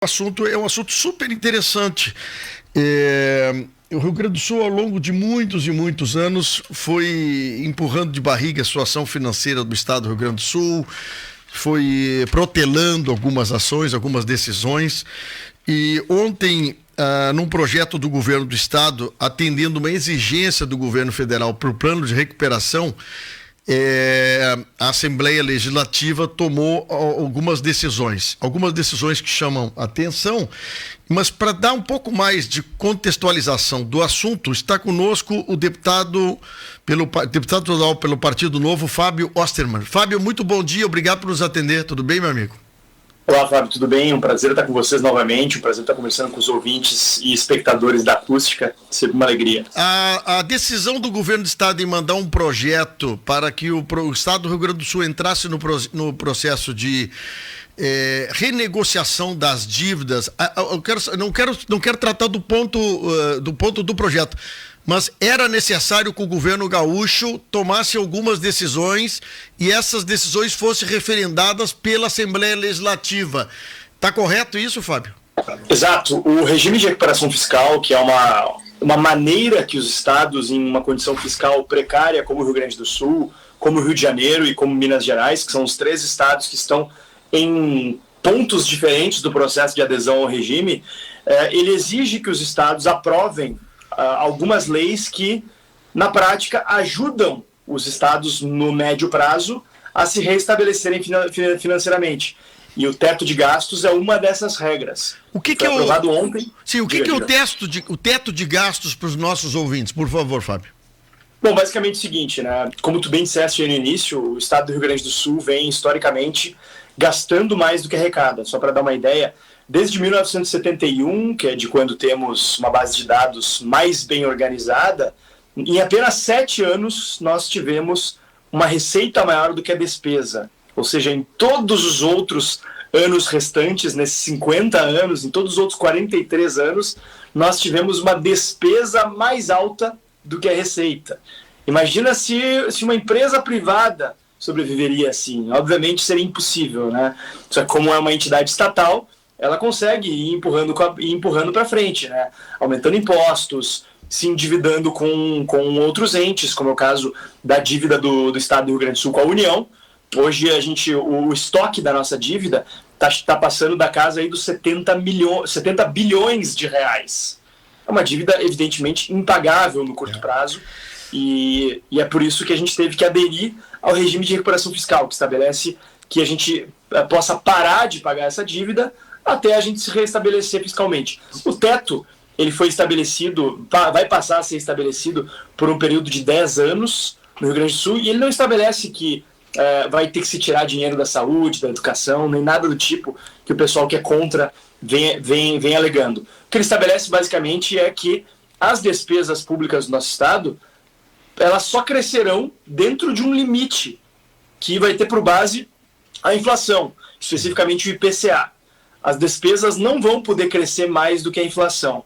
O assunto é um assunto super interessante. O Rio Grande do Sul, ao longo de muitos e muitos anos, foi empurrando de barriga a situação financeira do estado do Rio Grande do Sul, foi protelando algumas ações, algumas decisões. E ontem, num projeto do governo do estado, atendendo uma exigência do governo federal para o plano de recuperação, a Assembleia Legislativa tomou algumas decisões que chamam atenção, mas para dar um pouco mais de contextualização do assunto, está conosco o deputado estadual pelo Partido Novo, Fábio Osterman. Fábio, muito bom dia, obrigado por nos atender, tudo bem, meu amigo? Olá, Fábio, tudo bem? Um prazer estar com vocês novamente, um prazer estar conversando com os ouvintes e espectadores da Acústica, sempre uma alegria. A decisão do governo do estado em mandar um projeto para que o estado do Rio Grande do Sul entrasse no processo de renegociação das dívidas, não quero tratar do ponto do projeto, mas era necessário que o governo gaúcho tomasse algumas decisões e essas decisões fossem referendadas pela Assembleia Legislativa. Está correto isso, Fábio? Exato. O regime de recuperação fiscal, que é uma maneira que os estados, em uma condição fiscal precária, como o Rio Grande do Sul, como o Rio de Janeiro e como Minas Gerais, que são os três estados que estão em pontos diferentes do processo de adesão ao regime, ele exige que os estados aprovem algumas leis que, na prática, ajudam os estados no médio prazo a se reestabelecerem financeiramente. E o teto de gastos é uma dessas regras. O que foi aprovado ontem. Sim, o que é o teto de gastos para os nossos ouvintes? Por favor, Fábio. Bom, basicamente é o seguinte, né? Como tu bem disseste aí no início, o estado do Rio Grande do Sul vem, historicamente, gastando mais do que arrecada. Só para dar uma ideia, desde 1971, que é de quando temos uma base de dados mais bem organizada, em apenas 7 anos nós tivemos uma receita maior do que a despesa. Ou seja, em todos os outros anos restantes, nesses 50 anos, em todos os outros 43 anos, nós tivemos uma despesa mais alta do que a receita. Imagina se uma empresa privada sobreviveria assim. Obviamente seria impossível, né? Só que como é uma entidade estatal, ela consegue ir empurrando para frente, né? Aumentando impostos, se endividando com outros entes, como é o caso da dívida do Estado do Rio Grande do Sul com a União. Hoje o estoque da nossa dívida está passando da casa aí dos 70 bilhões de reais. É uma dívida evidentemente impagável no curto prazo e é por isso que a gente teve que aderir ao regime de recuperação fiscal, que estabelece que a gente possa parar de pagar essa dívida até a gente se reestabelecer fiscalmente. O teto, ele foi estabelecido, vai passar a ser estabelecido por um período de 10 anos no Rio Grande do Sul, e ele não estabelece que vai ter que se tirar dinheiro da saúde, da educação, nem nada do tipo que o pessoal que é contra vem alegando. O que ele estabelece basicamente é que as despesas públicas do nosso estado, elas só crescerão dentro de um limite que vai ter por base a inflação, especificamente o IPCA. As despesas não vão poder crescer mais do que a inflação.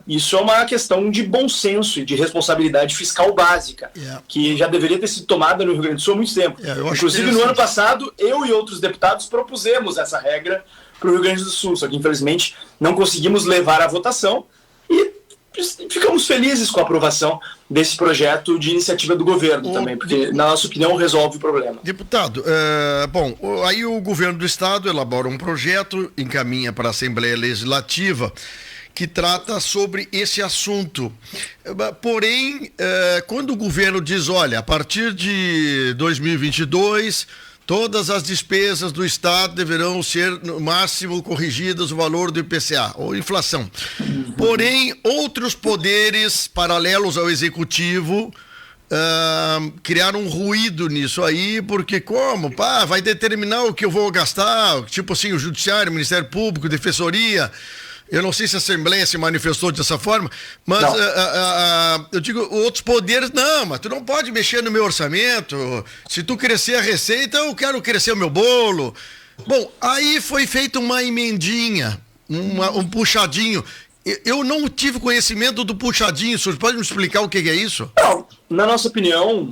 Isso é uma questão de bom senso e de responsabilidade fiscal básica, que já deveria ter sido tomada no Rio Grande do Sul há muito tempo. Inclusive, no ano passado, eu e outros deputados propusemos essa regra para o Rio Grande do Sul, só que, infelizmente, não conseguimos levar à votação e ficamos felizes com a aprovação desse projeto de iniciativa do governo também, porque, na nossa opinião, resolve o problema. Deputado, aí o governo do estado elabora um projeto, encaminha para a Assembleia Legislativa, que trata sobre esse assunto. Porém, quando o governo diz, olha, a partir de 2022, todas as despesas do estado deverão ser, no máximo, corrigidas o valor do IPCA, ou inflação. Porém, outros poderes paralelos ao executivo criaram um ruído nisso aí, porque como? Vai determinar o que eu vou gastar, tipo assim, o Judiciário, o Ministério Público, Defensoria. Eu não sei se a Assembleia se manifestou dessa forma, mas eu digo, outros poderes, não, mas tu não pode mexer no meu orçamento, se tu crescer a receita, eu quero crescer o meu bolo. Bom, aí foi feita uma emendinha, um puxadinho. Eu não tive conhecimento do puxadinho, o senhor pode me explicar o que é isso? Não, na nossa opinião,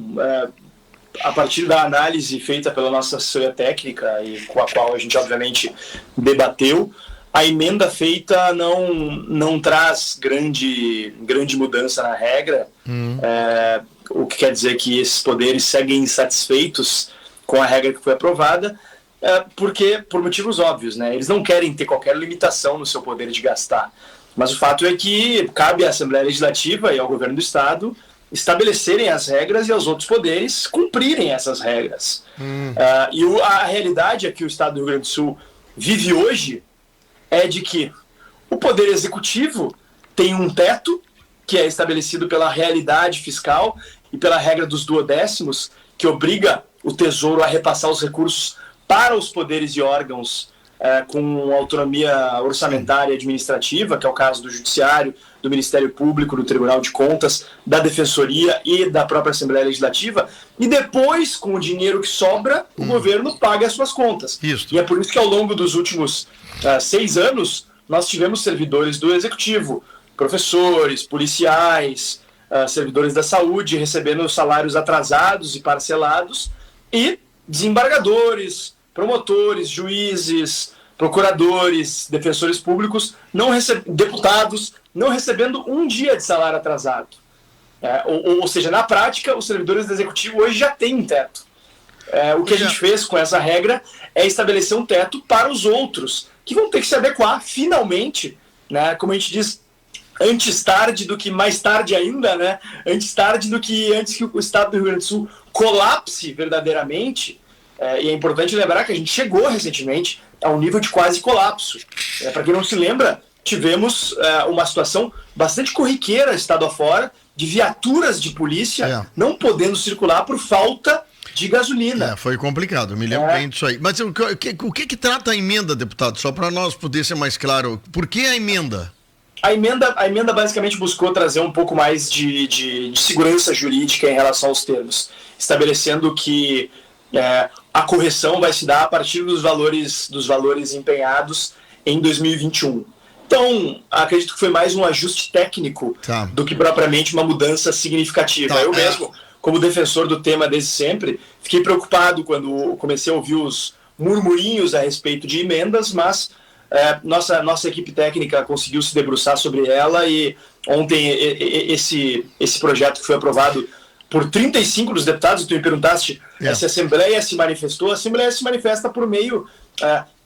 a partir da análise feita pela nossa assessoria técnica e com a qual a gente obviamente debateu, A emenda feita não traz grande mudança na regra, o que quer dizer que esses poderes seguem insatisfeitos com a regra que foi aprovada, porque, por motivos óbvios, né? Eles não querem ter qualquer limitação no seu poder de gastar. Mas o fato é que cabe à Assembleia Legislativa e ao governo do Estado estabelecerem as regras e aos outros poderes cumprirem essas regras. E a realidade é que o Estado do Rio Grande do Sul vive hoje é de que o Poder Executivo tem um teto que é estabelecido pela realidade fiscal e pela regra dos duodécimos, que obriga o Tesouro a repassar os recursos para os poderes e órgãos com autonomia orçamentária e administrativa, que é o caso do Judiciário, do Ministério Público, do Tribunal de Contas, da Defensoria e da própria Assembleia Legislativa, e depois, com o dinheiro que sobra, o governo paga as suas contas. Isso. E é por isso que ao longo dos últimos 6 anos, nós tivemos servidores do Executivo, professores, policiais, servidores da saúde, recebendo salários atrasados e parcelados, e desembargadores, promotores, juízes, procuradores, defensores públicos, deputados, não recebendo um dia de salário atrasado. Ou seja, na prática, os servidores do Executivo hoje já têm um teto. O que a gente fez com essa regra é estabelecer um teto para os outros, que vão ter que se adequar, finalmente, né, como a gente diz, antes tarde do que mais tarde ainda, né, antes tarde do que antes que o Estado do Rio Grande do Sul colapse verdadeiramente. E é importante lembrar que a gente chegou recentemente a um nível de quase colapso. Para quem não se lembra, tivemos uma situação bastante corriqueira, estado afora, de viaturas de polícia não podendo circular por falta de gasolina. Foi complicado, me lembro bem disso aí. Mas o que trata a emenda, deputado? Só para nós poder ser mais claro, por que a emenda? A emenda basicamente buscou trazer um pouco mais de segurança jurídica em relação aos termos, estabelecendo que a correção vai se dar a partir dos valores empenhados em 2021. Então, acredito que foi mais um ajuste técnico do que propriamente uma mudança significativa. Eu mesmo, como defensor do tema desde sempre, fiquei preocupado quando comecei a ouvir os murmurinhos a respeito de emendas, mas nossa equipe técnica conseguiu se debruçar sobre ela, e ontem esse projeto que foi aprovado por 35 dos deputados, tu me perguntaste se a Assembleia se manifestou. A Assembleia se manifesta por meio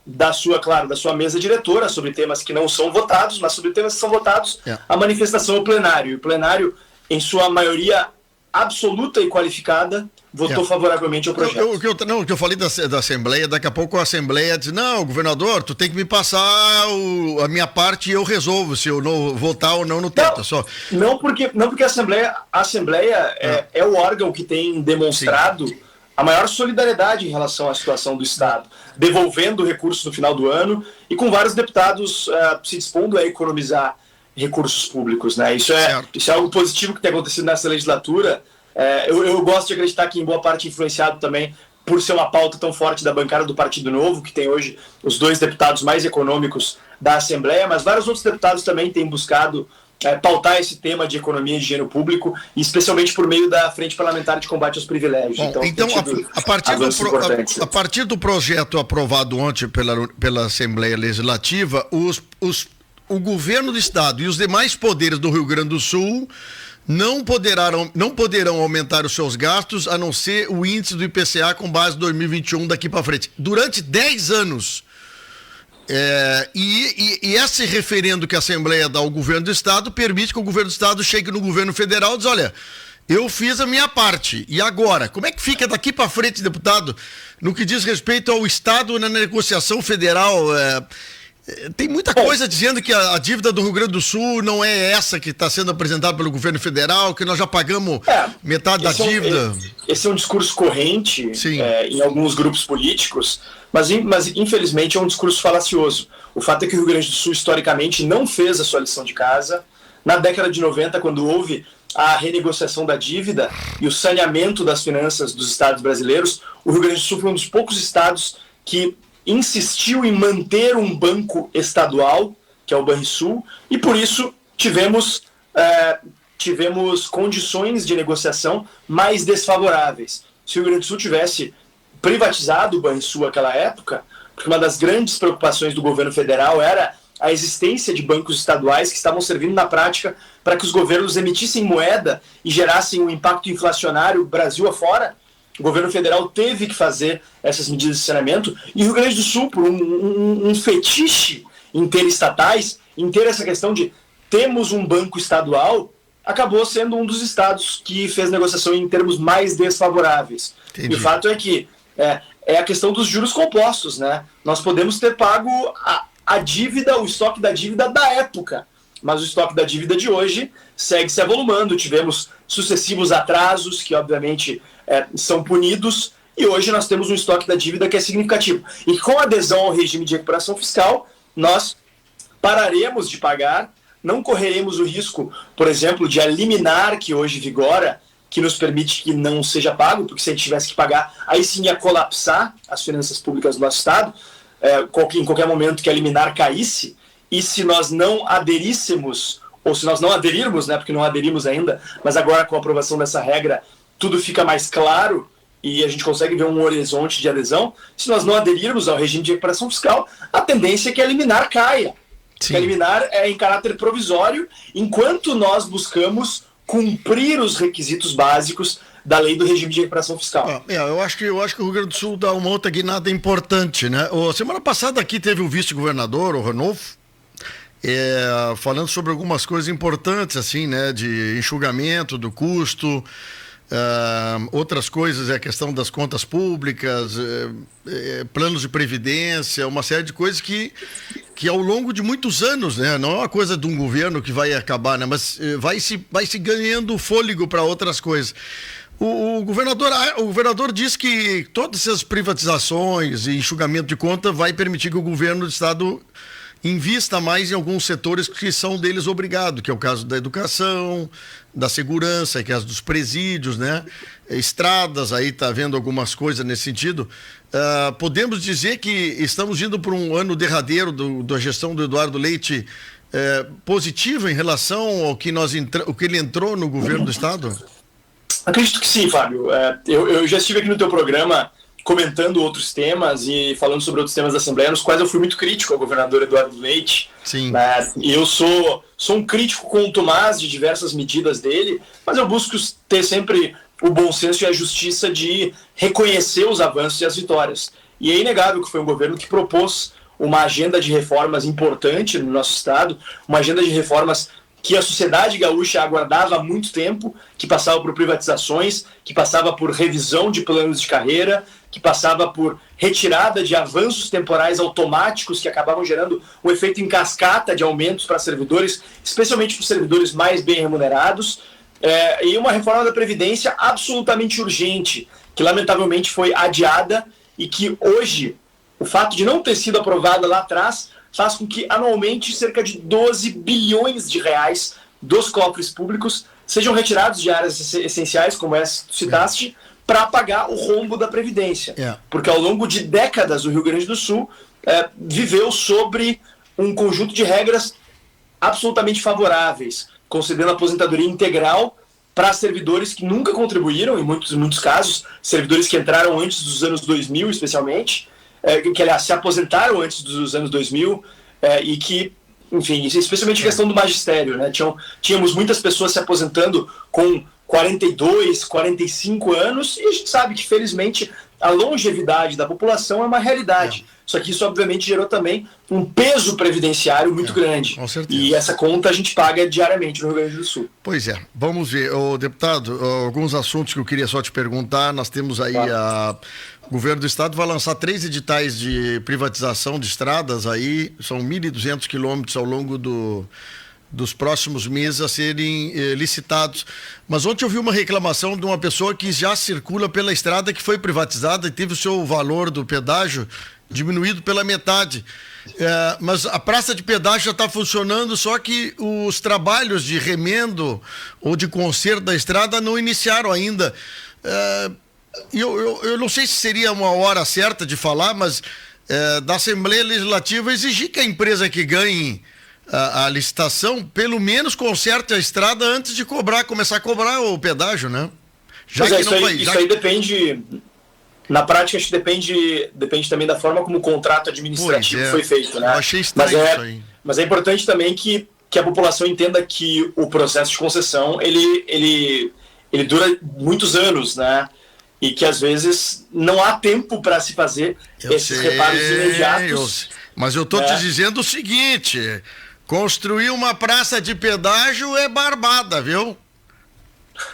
da sua mesa diretora sobre temas que não são votados, mas sobre temas que são votados, a manifestação é o plenário. E o plenário, em sua maioria absoluta e qualificada, votou favoravelmente ao projeto. O que eu falei da Assembleia, daqui a pouco a Assembleia diz, não, governador, tu tem que me passar a minha parte e eu resolvo se eu não votar ou não no teto. Não porque a Assembleia é o órgão que tem demonstrado a maior solidariedade em relação à situação do Estado, devolvendo recursos no final do ano e com vários deputados se dispondo a economizar recursos públicos, né? Isso é algo positivo que tem acontecido nessa legislatura. Eu gosto de acreditar que em boa parte influenciado também por ser uma pauta tão forte da bancada do Partido Novo, que tem hoje os 2 deputados mais econômicos da Assembleia, mas vários outros deputados também têm buscado pautar esse tema de economia e dinheiro público, e especialmente por meio da Frente Parlamentar de Combate aos Privilégios. Então a partir do projeto aprovado ontem pela Assembleia Legislativa, o governo do Estado e os demais poderes do Rio Grande do Sul não poderão aumentar os seus gastos, a não ser o índice do IPCA com base em 2021 daqui para frente. Durante 10 anos. E esse referendo que a Assembleia dá ao governo do Estado permite que o governo do Estado chegue no governo federal e diz, olha, eu fiz a minha parte, e agora? Como é que fica daqui para frente, deputado, no que diz respeito ao Estado na negociação federal? Tem muita coisa dizendo que a dívida do Rio Grande do Sul não é essa que está sendo apresentada pelo governo federal, que nós já pagamos metade da dívida. Esse é um discurso corrente em alguns grupos políticos, mas infelizmente é um discurso falacioso. O fato é que o Rio Grande do Sul historicamente não fez a sua lição de casa. Na década de 90, quando houve a renegociação da dívida e o saneamento das finanças dos estados brasileiros, o Rio Grande do Sul foi um dos poucos estados que insistiu em manter um banco estadual, que é o Banrisul, e por isso tivemos condições de negociação mais desfavoráveis. Se o Rio Grande do Sul tivesse privatizado o Banrisul naquela época, porque uma das grandes preocupações do governo federal era a existência de bancos estaduais que estavam servindo na prática para que os governos emitissem moeda e gerassem um impacto inflacionário Brasil afora. O governo federal teve que fazer essas medidas de saneamento e o Rio Grande do Sul, por um fetiche em ter estatais, em ter essa questão de temos um banco estadual, acabou sendo um dos estados que fez negociação em termos mais desfavoráveis. Entendi. E o fato é que é a questão dos juros compostos, né? Nós podemos ter pago a dívida, o estoque da dívida da época, mas o estoque da dívida de hoje segue se avolumando. Tivemos sucessivos atrasos que, obviamente, são punidos, e hoje nós temos um estoque da dívida que é significativo. E com a adesão ao regime de recuperação fiscal, nós pararemos de pagar, não correremos o risco, por exemplo, de a liminar que hoje vigora, que nos permite que não seja pago, porque se a gente tivesse que pagar, aí sim ia colapsar as finanças públicas do nosso Estado, em qualquer momento que a liminar caísse, e se nós não aderíssemos, ou se nós não aderirmos, né, porque não aderimos ainda, mas agora com a aprovação dessa regra, tudo fica mais claro e a gente consegue ver um horizonte de adesão. Se nós não aderirmos ao regime de recuperação fiscal, a tendência é que a liminar caia. Que a liminar é em caráter provisório, enquanto nós buscamos cumprir os requisitos básicos da lei do regime de recuperação fiscal. Eu acho que o Rio Grande do Sul dá uma outra guinada importante, né? Semana passada aqui teve o vice-governador, o Ranolfo, falando sobre algumas coisas importantes, assim, né? De enxugamento do custo, outras coisas, a questão das contas públicas, planos de previdência, uma série de coisas que ao longo de muitos anos, né? Não é uma coisa de um governo que vai acabar, né? Mas vai se ganhando fôlego para outras coisas. O governador diz que todas essas privatizações e enxugamento de conta vai permitir que o governo do estado invista mais em alguns setores que são deles obrigados, que é o caso da educação, da segurança, que é o caso dos presídios, né? Estradas, aí está havendo algumas coisas nesse sentido. Podemos dizer que estamos indo para um ano derradeiro da gestão do Eduardo Leite positivo em relação ao que ele entrou no governo do estado? Acredito que sim, Fábio. Eu já estive aqui no teu programa comentando outros temas e falando sobre outros temas da Assembleia, nos quais eu fui muito crítico ao governador Eduardo Leite. Sim. E eu sou um crítico contumaz de diversas medidas dele, mas eu busco ter sempre o bom senso e a justiça de reconhecer os avanços e as vitórias. E é inegável que foi um governo que propôs uma agenda de reformas importante no nosso estado, uma agenda de reformas que a sociedade gaúcha aguardava há muito tempo, que passava por privatizações, que passava por revisão de planos de carreira, que passava por retirada de avanços temporais automáticos que acabavam gerando um efeito em cascata de aumentos para servidores, especialmente para os servidores mais bem remunerados, e uma reforma da Previdência absolutamente urgente, que lamentavelmente foi adiada e que hoje, o fato de não ter sido aprovada lá atrás, faz com que anualmente cerca de 12 bilhões de reais dos cofres públicos sejam retirados de áreas essenciais, como essa que tu citaste, para pagar o rombo da Previdência. Porque ao longo de décadas o Rio Grande do Sul viveu sobre um conjunto de regras absolutamente favoráveis, concedendo aposentadoria integral para servidores que nunca contribuíram, em muitos casos, servidores que entraram antes dos anos 2000 especialmente, que aliás se aposentaram antes dos anos 2000 e que, enfim, especialmente a questão do magistério, né? Tínhamos muitas pessoas se aposentando com 42, 45 anos e a gente sabe que, felizmente, a longevidade da população é uma realidade. Só que isso, obviamente, gerou também um peso previdenciário muito grande. Com certeza. E essa conta a gente paga diariamente no Rio Grande do Sul. Pois é. Vamos ver. Deputado, alguns assuntos que eu queria só te perguntar. Nós temos aí o governo do estado vai lançar 3 editais de privatização de estradas aí. São 1.200 quilômetros ao longo dos próximos meses a serem licitados. Mas ontem eu vi uma reclamação de uma pessoa que já circula pela estrada que foi privatizada e teve o seu valor do pedágio diminuído pela metade. Mas a praça de pedágio já está funcionando, só que os trabalhos de remendo ou de conserto da estrada não iniciaram ainda. Eu não sei se seria uma hora certa de falar, mas da Assembleia Legislativa exigir que a empresa que ganhe a licitação, pelo menos conserte a estrada antes de começar a cobrar o pedágio, né? Isso aí depende Na prática, acho que depende também da forma como o contrato administrativo foi feito, né? Eu achei estranho isso aí. Mas é importante também que a população entenda que o processo de concessão, ele dura muitos anos, né? E que às vezes não há tempo para se fazer esses reparos imediatos. Mas eu estou te dizendo o seguinte: construir uma praça de pedágio é barbada, viu?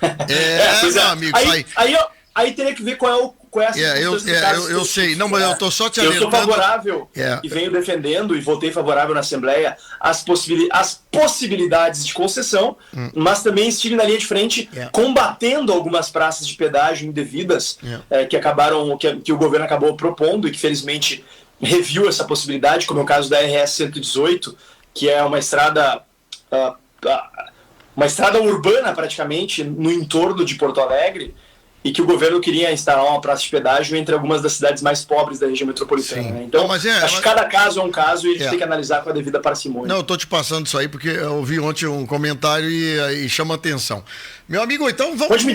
Meu amigo. Aí teria que ver qual é a situação. Eu sei. Não, mas eu estou só te alertando. Eu sou favorável e venho defendendo e votei favorável na Assembleia as possibilidades de concessão, mas também estive na linha de frente combatendo algumas praças de pedágio indevidas que o governo acabou propondo e que felizmente reviu essa possibilidade, como é o caso da RS 118, que é uma estrada urbana praticamente no entorno de Porto Alegre, e que o governo queria instalar uma praça de pedágio entre algumas das cidades mais pobres da região metropolitana. Né? Então, acho que cada caso é um caso e a gente tem que analisar com a devida parcimônia. Não, eu estou te passando isso aí porque eu ouvi ontem um comentário e chama atenção. Meu amigo, então vamos... Pode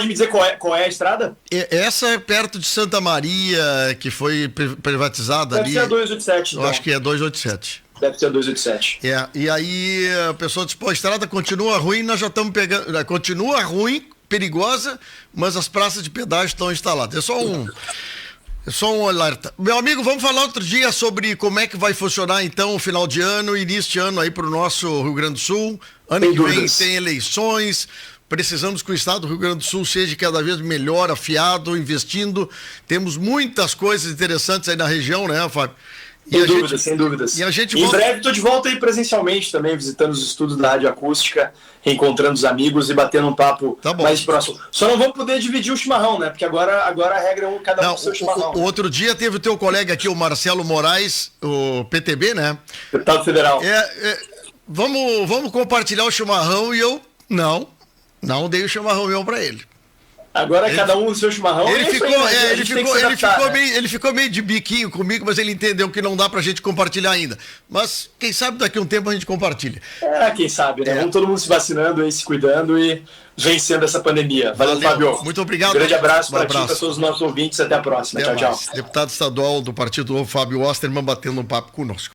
me dizer qual é a estrada? Essa é perto de Santa Maria, que foi privatizada ali. Deve ser a 287. Eu acho que é 287. Deve ser a 287. E aí a pessoa diz, a estrada continua ruim, nós já estamos pegando... Continua ruim, perigosa, mas as praças de pedágio estão instaladas. É só um alerta. Meu amigo, vamos falar outro dia sobre como é que vai funcionar então o final de ano, início de ano aí para o nosso Rio Grande do Sul. Ano que vem tem eleições. Precisamos que o estado do Rio Grande do Sul seja cada vez melhor, afiado, investindo. Temos muitas coisas interessantes aí na região, né, Fábio? Sem dúvidas. E a gente em breve estou de volta aí presencialmente também, visitando os estudos da rádio acústica, reencontrando os amigos e batendo um papo mais próximo. Só não vamos poder dividir o chimarrão, né? Porque agora a regra é cada um com o seu chimarrão. O outro dia teve o teu colega aqui, o Marcelo Moraes, o PTB, né? Deputado federal. Vamos compartilhar o chimarrão e eu não dei o chimarrão meu para ele. Agora cada um o seu chimarrão. Ele ficou meio de biquinho comigo, mas ele entendeu que não dá pra gente compartilhar ainda. Mas quem sabe daqui a um tempo a gente compartilha. Quem sabe, né? Vamos todo mundo se vacinando e se cuidando e vencendo essa pandemia. Valeu, Fábio. Muito obrigado. Um grande abraço para ti, para todos os nossos ouvintes. Até a próxima. Tchau. Deputado estadual do Partido Novo, Fábio Osterman, batendo um papo conosco.